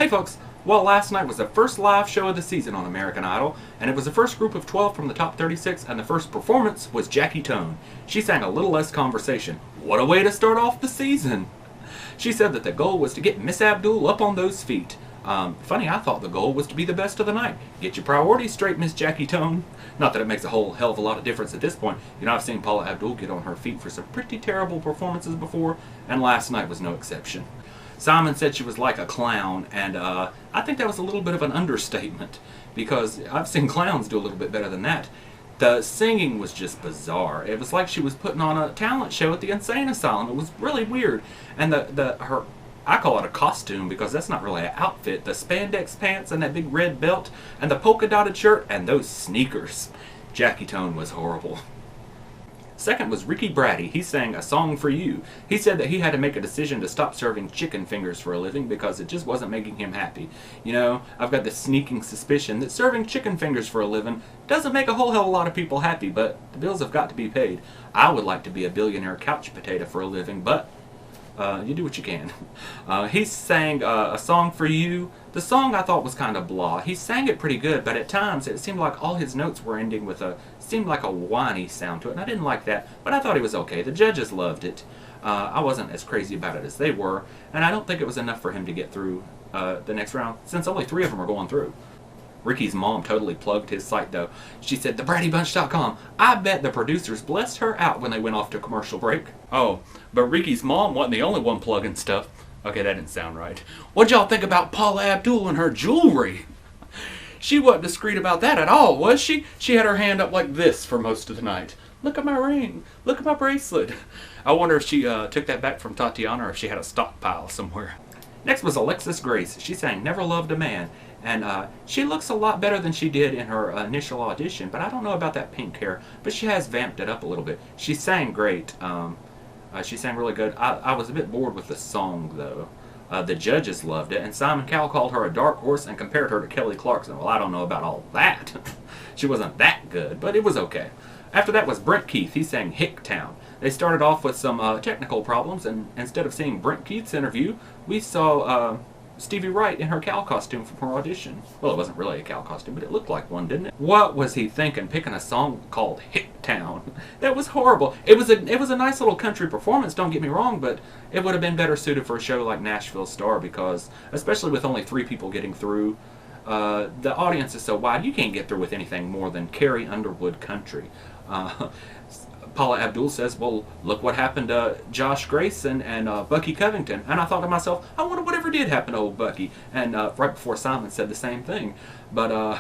Hey folks, well last night was the first live show of the season on American Idol, and it was the first group of 12 from the top 36, and the first performance was Jackie Tohn. She sang A Little Less Conversation. What a way to start off the season! She said that the goal was to get Miss Abdul up on those feet. Funny, I thought the goal was to be the best of the night. Get your priorities straight, Miss Jackie Tohn. Not that it makes a whole hell of a lot of difference at this point. You know, I've seen Paula Abdul get on her feet for some pretty terrible performances before, and last night was no exception. Simon said she was like a clown, and I think that was a little bit of an understatement, because I've seen clowns do a little bit better than that. The singing was just bizarre. It was like she was putting on a talent show at the insane asylum. It was really weird. And her, I call it a costume because that's not really an outfit. The spandex pants and that big red belt and the polka dotted shirt and those sneakers. Jackie Tohn was horrible. Second was Braddy. He sang A Song for You. He said that he had to make a decision to stop serving chicken fingers for a living because it just wasn't making him happy. You know, I've got this sneaking suspicion that serving chicken fingers for a living doesn't make a whole hell of a lot of people happy, but the bills have got to be paid. I would like to be a billionaire couch potato for a living, but you do what you can. He sang A Song for You. The song I thought was kind of blah. He sang it pretty good, but at times it seemed like all his notes were ending with seemed like a whiny sound to it, and I didn't like that, but I thought he was okay. The judges loved it. I wasn't as crazy about it as they were, and I don't think it was enough for him to get through the next round, since only 3 of them are going through. Ricky's mom totally plugged his site, though. She said, TheBraddyBunch.com. I bet the producers blessed her out when they went off to commercial break. Oh, but Ricky's mom wasn't the only one plugging stuff. Okay, that didn't sound right. What'd y'all think about Paula Abdul and her jewelry? She wasn't discreet about that at all, was she? She had her hand up like this for most of the night. Look at my ring. Look at my bracelet. I wonder if she took that back from Tatiana or if she had a stockpile somewhere. Next was Alexis Grace. She sang Never Loved a Man. And she looks a lot better than she did in her initial audition, but I don't know about that pink hair. But she has vamped it up a little bit. She sang great. She sang really good. I was a bit bored with the song, though. The judges loved it, and Simon Cowell called her a dark horse and compared her to Kelly Clarkson. Well, I don't know about all that. She wasn't that good, but it was okay. After that was Brent Keith. He sang Hick Town. They started off with some technical problems, and instead of seeing Brent Keith's interview, we saw Stevie Wright in her cow costume from her audition. Well, it wasn't really a cow costume, but it looked like one, didn't it? What was he thinking picking a song called Hick Town? That was horrible. It was a nice little country performance, don't get me wrong, but it would have been better suited for a show like Nashville Star because, especially with only 3 people getting through, the audience is so wide, you can't get through with anything more than Carrie Underwood country. Paula Abdul says, well, look what happened to Josh Grayson and Bucky Covington. And I thought to myself, I wonder whatever did happen to old Bucky. And right before Simon said the same thing. But,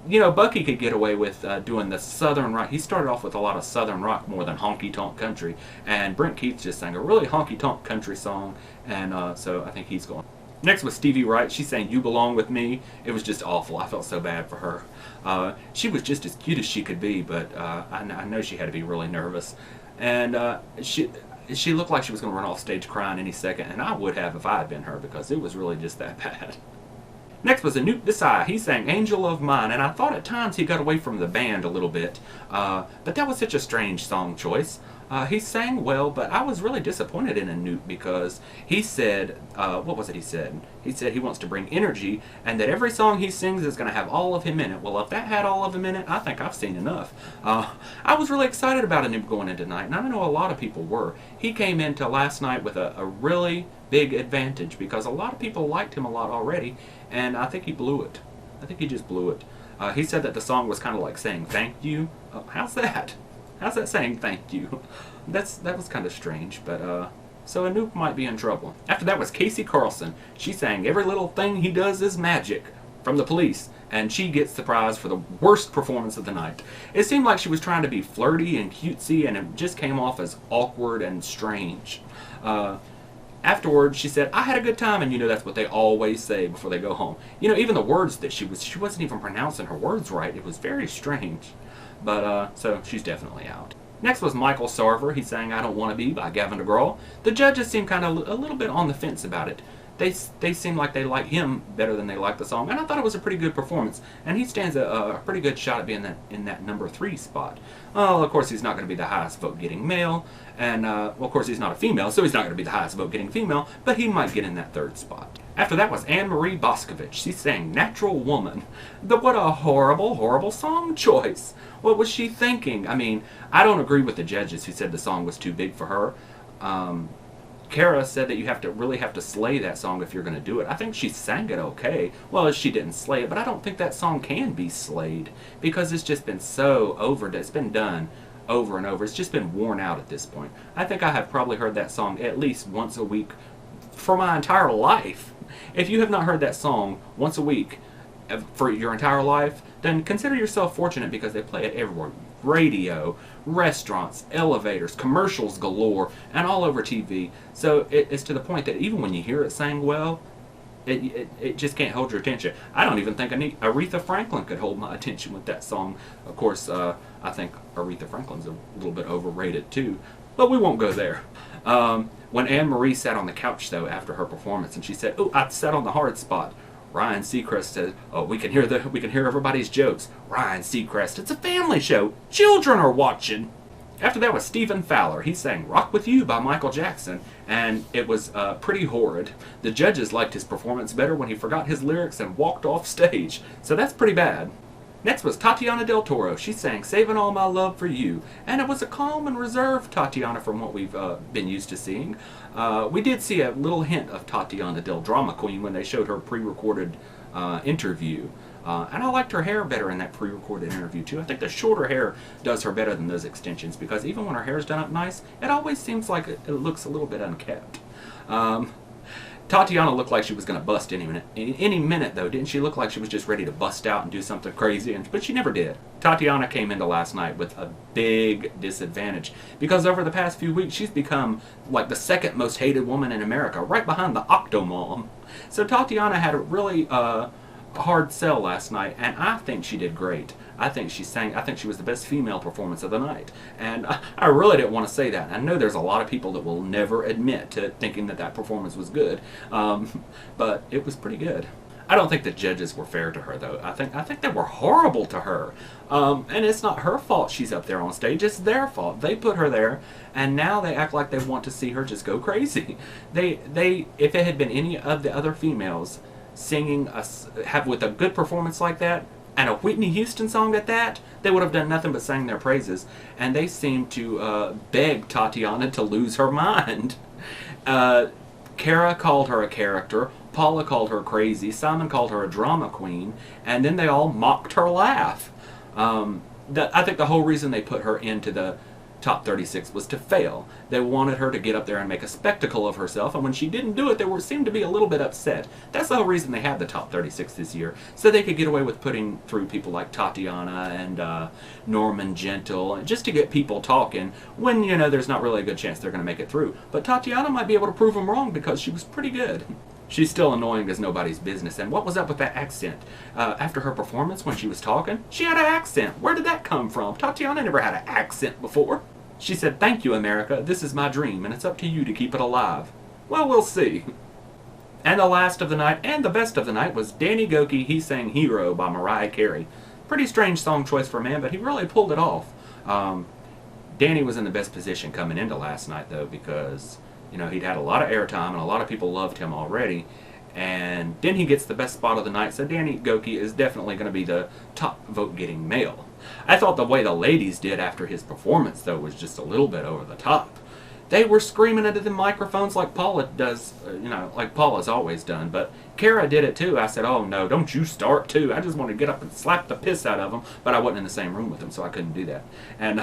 you know, Bucky could get away with doing the Southern rock. He started off with a lot of Southern rock more than honky-tonk country. And Brent Keith just sang a really honky-tonk country song. And so I think he's going. Next was Stevie Wright. She sang You Belong With Me. It was just awful. I felt so bad for her. She was just as cute as she could be, but I know she had to be really nervous. And she looked like she was going to run off stage crying any second, and I would have if I had been her, because it was really just that bad. Next was Anoop Desai. He sang Angel of Mine, and I thought at times he got away from the band a little bit. But that was such a strange song choice. He sang well, but I was really disappointed in Anoop because he said, what was it he said? He said he wants to bring energy and that every song he sings is going to have all of him in it. Well, if that had all of him in it, I think I've seen enough. I was really excited about Anoop going in tonight, and I know a lot of people were. He came into last night with a really big advantage because a lot of people liked him a lot already, and I think he blew it. I think he just blew it. He said that the song was kind of like saying thank you. How's that? How's that saying thank you? That was kind of strange, but so Anoop might be in trouble. After that was Casey Carlson. She sang Every Little Thing He Does Is Magic from The Police, and she gets the prize for the worst performance of the night. It seemed like she was trying to be flirty and cutesy, and it just came off as awkward and strange. Afterwards, she said, I had a good time, and you know that's what they always say before they go home. You know, even the words that she wasn't even pronouncing her words right. It was very strange. But, so she's definitely out. Next was Michael Sarver. He sang I Don't Want to Be by Gavin DeGraw. The judges seemed kind of a little bit on the fence about it. They seem like they like him better than they like the song, and I thought it was a pretty good performance. And he stands a pretty good shot at being in that number 3 spot. Well, of course, he's not going to be the highest vote getting male, and well, of course, he's not a female, so he's not going to be the highest vote getting female, but he might get in that 3rd spot. After that was Anne-Marie Boskovich. She sang Natural Woman. What a horrible, horrible song choice. What was she thinking? I mean, I don't agree with the judges who said the song was too big for her. Kara said that you really have to slay that song if you're going to do it. I think she sang it okay. Well, she didn't slay it, but I don't think that song can be slayed because it's just been so overdone. It's been done over and over. It's just been worn out at this point. I think I have probably heard that song at least once a week for my entire life. If you have not heard that song once a week for your entire life, then consider yourself fortunate because they play it everywhere. Radio, restaurants, elevators, commercials galore, and all over TV. So it's to the point that even when you hear it sang well, it just can't hold your attention. I don't even think Aretha Franklin could hold my attention with that song. Of course, I think Aretha Franklin's a little bit overrated too, but we won't go there. When Anne-Marie sat on the couch, though, after her performance, and she said, "Oh, I sat on the hard spot," Ryan Seacrest said, "Oh, we can hear everybody's jokes." Ryan Seacrest, it's a family show. Children are watching. After that was Stephen Fowler. He sang "Rock With You" by Michael Jackson, and it was pretty horrid. The judges liked his performance better when he forgot his lyrics and walked off stage, so that's pretty bad. Next was Tatiana del Toro. She sang "Saving All My Love for You," and it was a calm and reserved Tatiana from what we've been used to seeing. We did see a little hint of Tatiana del Drama Queen when they showed her pre-recorded interview. And I liked her hair better in that pre-recorded interview too. I think the shorter hair does her better than those extensions because even when her hair's done up nice, it always seems like it looks a little bit unkept. Tatiana looked like she was going to bust any minute, though. Didn't she look like she was just ready to bust out and do something crazy? But she never did. Tatiana came into last night with a big disadvantage because over the past few weeks, she's become like the second most hated woman in America, right behind the Octomom. So Tatiana had a really hard sell last night, and I think she did great. I think she was the best female performance of the night. And I really didn't want to say that. I know there's a lot of people that will never admit to thinking that performance was good. But it was pretty good. I don't think the judges were fair to her, though. I think they were horrible to her. And it's not her fault she's up there on stage. It's their fault. They put her there, and now they act like they want to see her just go crazy. If it had been any of the other females singing with a good performance like that, and a Whitney Houston song at that, they would have done nothing but sang their praises. And they seemed to beg Tatiana to lose her mind. Kara called her a character, Paula called her crazy, Simon called her a drama queen, and then they all mocked her laugh. I think the whole reason they put her into the top 36 was to fail. They wanted her to get up there and make a spectacle of herself, and when she didn't do it, they seemed to be a little bit upset. That's the whole reason they had the top 36 this year, so they could get away with putting through people like Tatiana and Norman Gentle, and just to get people talking when, you know, there's not really a good chance they're going to make it through. But Tatiana might be able to prove them wrong because she was pretty good. She's still annoying as nobody's business. And what was up with that accent? After her performance, when she was talking, she had an accent. Where did that come from? Tatiana never had an accent before. She said, "Thank you, America. This is my dream, and it's up to you to keep it alive." Well, we'll see. And the last of the night, and the best of the night, was Danny Gokey. He sang "Hero" by Mariah Carey. Pretty strange song choice for a man, but he really pulled it off. Danny was in the best position coming into last night, though, because you know, he'd had a lot of airtime, and a lot of people loved him already. And then he gets the best spot of the night, so Danny Gokey is definitely going to be the top vote-getting male. I thought the way the ladies did after his performance, though, was just a little bit over the top. They were screaming into the microphones like Paula does, you know, like Paula's always done. But Kara did it, too. I said, "Oh, no, don't you start, too." I just wanted to get up and slap the piss out of him, but I wasn't in the same room with him, so I couldn't do that. And,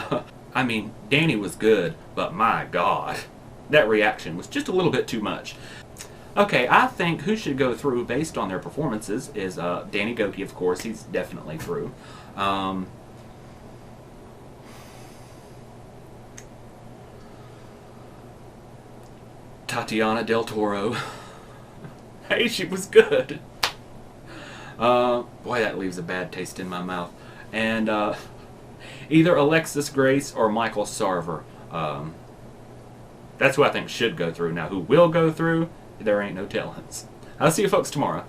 I mean, Danny was good, but my God, that reaction was just a little bit too much. Okay, I think who should go through based on their performances is Danny Gokey, of course. He's definitely through. Tatiana del Toro. Hey, she was good. Boy, that leaves a bad taste in my mouth. And either Alexis Grace or Michael Sarver. That's who I think should go through. Now, who will go through, there ain't no tellings. I'll see you folks tomorrow.